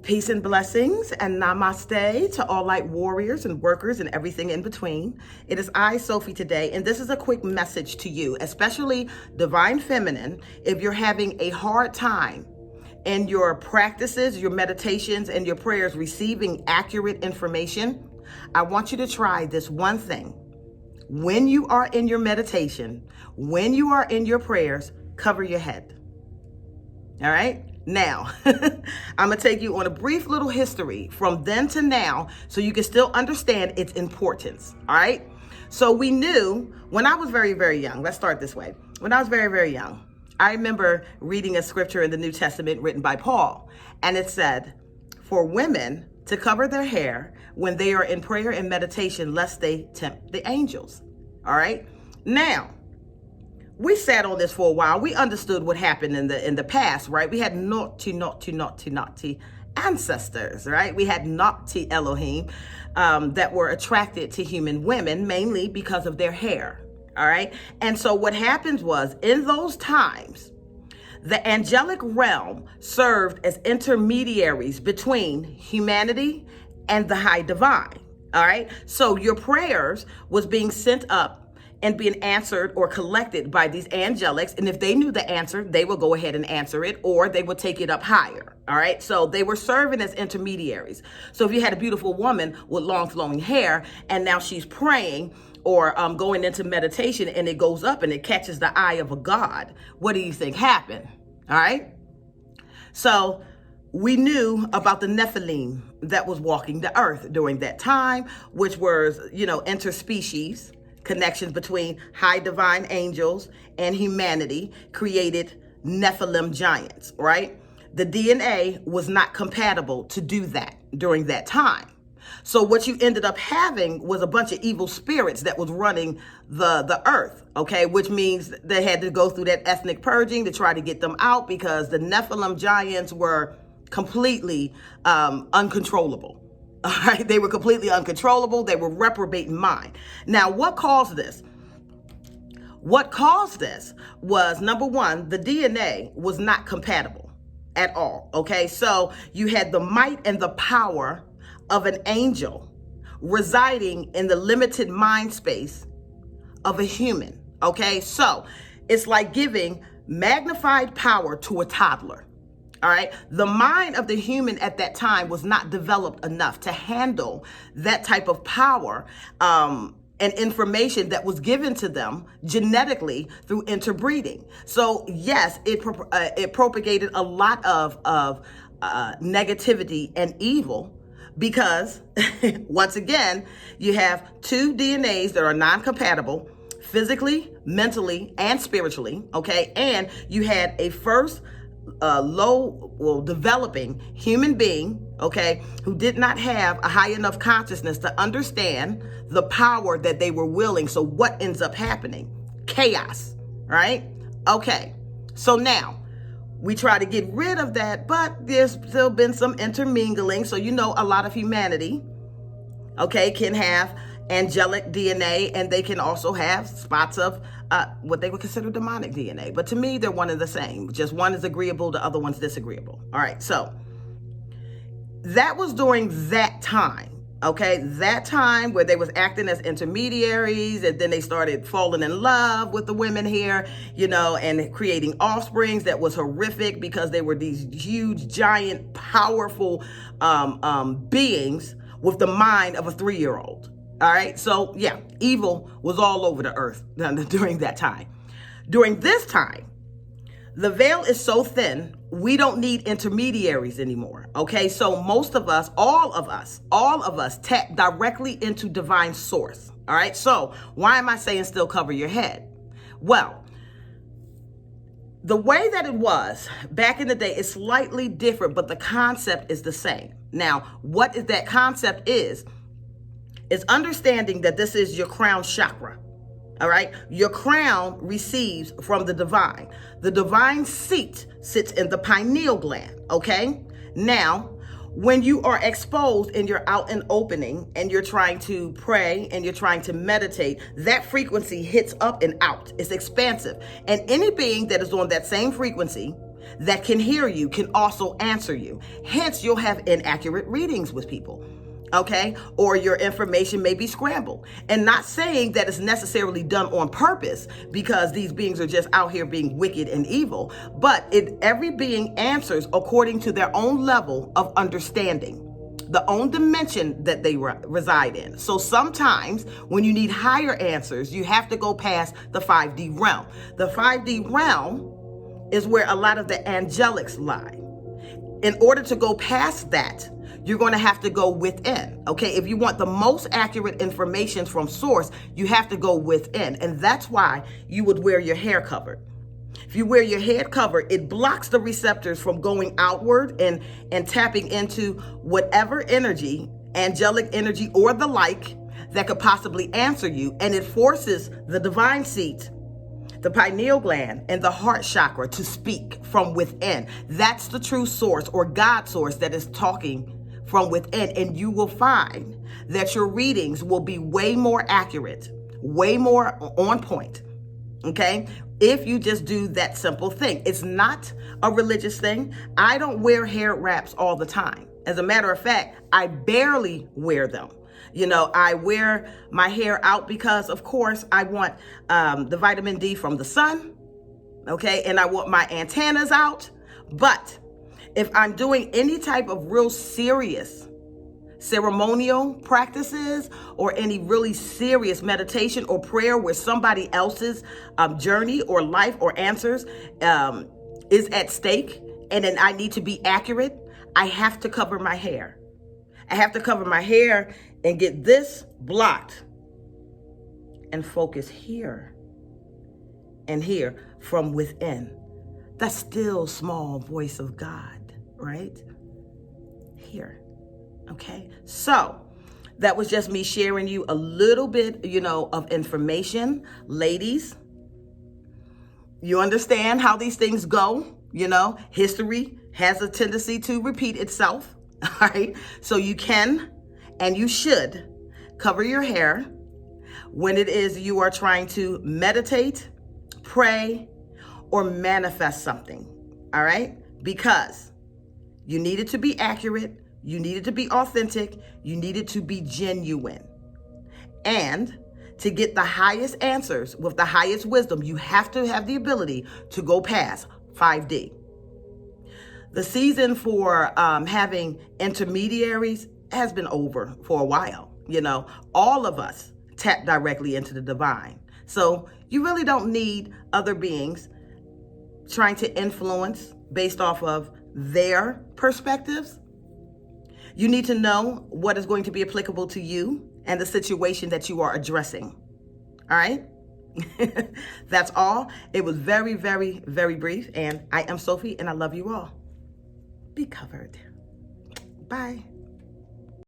Peace and blessings and namaste to all light warriors and workers and everything in between. It is I, Sophie, today, and this is a quick message to you, especially Divine Feminine, if you're having a hard time in your practices, your meditations, and your prayers receiving accurate information. I want you to try this one thing. When you are in your meditation, when you are in your prayers, cover your head. All right? Now, I'm going to take you on a brief little history from then to now so you can still understand its importance. All right? So we knew when I was very, very young, let's start this way. When I was very, very young, I remember reading a scripture in the New Testament written by Paul, and it said, for women to cover their hair when they are in prayer and meditation, lest they tempt the angels. All right? Now, we sat on this for a while. We understood what happened in the past, right? We had naughty ancestors, right? We had naughty Elohim that were attracted to human women, mainly because of their hair, all right? And so what happens was, in those times, the angelic realm served as intermediaries between humanity and the high divine, all right? So your prayers was being sent up and being answered or collected by these angelics. And if they knew the answer, they would go ahead and answer it, or they would take it up higher. All right. So they were serving as intermediaries. So if you had a beautiful woman with long flowing hair and now she's praying or going into meditation and it goes up and it catches the eye of a god, what do you think happened? All right. So we knew about the Nephilim that was walking the earth during that time, which was, interspecies connections between high divine angels and humanity created Nephilim giants, right? The DNA was not compatible to do that during that time. So what you ended up having was a bunch of evil spirits that was running the earth, okay? Which means they had to go through that ethnic purging to try to get them out because the Nephilim giants were completely uncontrollable. All right, they were completely uncontrollable. They were reprobate in mind. Now, what caused this? What caused this was, number one, the DNA was not compatible at all. Okay, so you had the might and the power of an angel residing in the limited mind space of a human. Okay, so it's like giving magnified power to a toddler. All right. The mind of the human at that time was not developed enough to handle that type of power and information that was given to them genetically through interbreeding. So, yes, it propagated a lot of negativity and evil because, once again, you have two DNAs that are non-compatible physically, mentally, and spiritually. OK, and you had a first developing human being, okay, who did not have a high enough consciousness to understand the power that they were willing. So what ends up happening? Chaos, right? Okay, so now we try to get rid of that, but there's still been some intermingling. So, a lot of humanity, okay, can have angelic DNA, and they can also have spots of what they would consider demonic DNA. But to me, they're one and the same. Just one is agreeable, the other one's disagreeable. All right, so that was during that time, okay? That time where they was acting as intermediaries, and then they started falling in love with the women here, and creating offsprings that was horrific because they were these huge, giant, powerful beings with the mind of a 3-year-old. All right. So, yeah, evil was all over the earth during that time. During this time, the veil is so thin, we don't need intermediaries anymore. OK, so most of us, all of us tap directly into divine source. All right. So why am I saying still cover your head? Well, the way that it was back in the day is slightly different, but the concept is the same. Now, what is that concept is understanding that this is your crown chakra. All right. Your crown receives from the divine. The divine seat sits in the pineal gland. OK, now, when you are exposed and you're out and opening and you're trying to pray and you're trying to meditate, that frequency hits up and out. It's expansive. And any being that is on that same frequency that can hear you can also answer you. Hence, you'll have inaccurate readings with people, okay? Or your information may be scrambled. And not saying that it's necessarily done on purpose, because these beings are just out here being wicked and evil, but every being answers according to their own level of understanding, the own dimension that they reside in. So sometimes when you need higher answers, you have to go past the 5D realm. The 5D realm is where a lot of the angelics lie. In order to go past that, you're going to have to go within, okay? If you want the most accurate information from source, you have to go within. And that's why you would wear your hair covered. If you wear your head covered, it blocks the receptors from going outward and tapping into whatever energy, angelic energy or the like, that could possibly answer you. And it forces the divine seat, the pineal gland, and the heart chakra to speak from within. That's the true source, or God source, that is talking from within. And you will find that your readings will be way more accurate, way more on point, okay? If you just do that simple thing. It's not a religious thing. I don't wear hair wraps all the time. As a matter of fact, I barely wear them. You know, I wear my hair out because, of course, I want the vitamin D from the sun, okay? And I want my antennas out. But if I'm doing any type of real serious ceremonial practices or any really serious meditation or prayer where somebody else's journey or life or answers is at stake, and then I need to be accurate, I have to cover my hair. I have to cover my hair and get this blocked and focus here and here from within. That still small voice of God, right? Here. Okay, so that was just me sharing you a little bit, of information. Ladies, you understand how these things go. History has a tendency to repeat itself. All right, so you can and you should cover your hair when it is you are trying to meditate, pray, or manifest something. All right, because you need it to be accurate. You need it to be authentic. You need it to be genuine. And to get the highest answers with the highest wisdom, you have to have the ability to go past 5D. The season for having intermediaries has been over for a while. All of us tap directly into the divine. So you really don't need other beings trying to influence based off of their perspectives. You need to know what is going to be applicable to you and the situation that you are addressing. All right? That's all. It was very, very, very brief. And I am Sophie, and I love you all. Be covered. Bye.